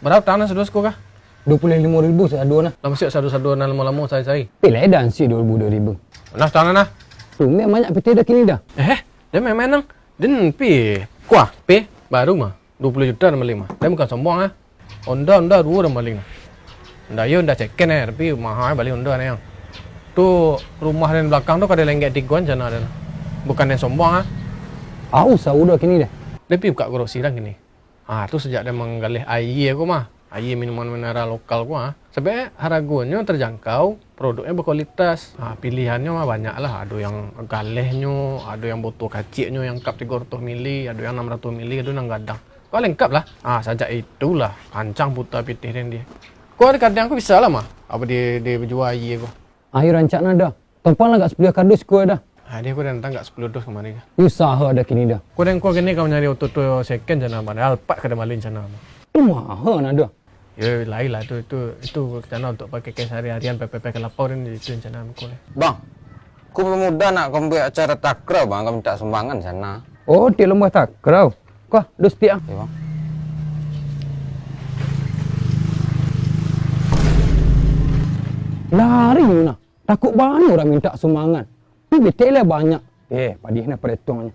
Berapa tanah sudah sekolah? 25.000 satu nah. Lama siap sadu-sadu lama-lama saya. Pilih edan sih 2000. Nah, tanah nah. Rumah banyak peti dah kini dah. Dia memang nang. Dan pi. Kuah, pi baru mah 20 juta nama lima. Dia bukan sombong ah. Honda dua nama lima. Honda ceken tapi mahal balik Honda nih yang. Tuh rumah dan belakang tuh kada lenggak tiguan jana dan. Bukan yang sombong ah. Usah udah kini dah. Dia pi buka grocery dah gini. Tuh sejak dia menggalih air aku mah. Air minuman mineral lokal gua. Sebenarnya harganya terjangkau, produknya berkualitas. Pilihannya mah banyak lah. Ada yang galehnya, ada yang botol kaciknya yang cup 300 mili, ada yang 600 mili, ada yang gadang. Kau lengkap lah. Sejak itulah kancang putar pitih dan dia. Kau ada kadang aku bisa lah mah. Apa dia berjual air gua. Ayo rancak dah. Tempat lah 10 kardus kau dah. Dia aku dah datang 10 dos kemarin. Usaha dah kini dah. Kau gini kau nyari auto second jana mana. Alpat kada malin jana mah. Tu mahal ada. Ya lain lah itu rencana untuk pakai sehari-harian PPP ke lapor ini itu rencana aku. Bang, aku pemuda nak kompe acara takraw bang, kamu minta sumbangan sana. Oh, di lembah takraw. Kau dus tiang. Ya bang. Lari mana? Takut banyak orang minta sumbangan. Ni betul lah banyak. Padihnya perhitungannya.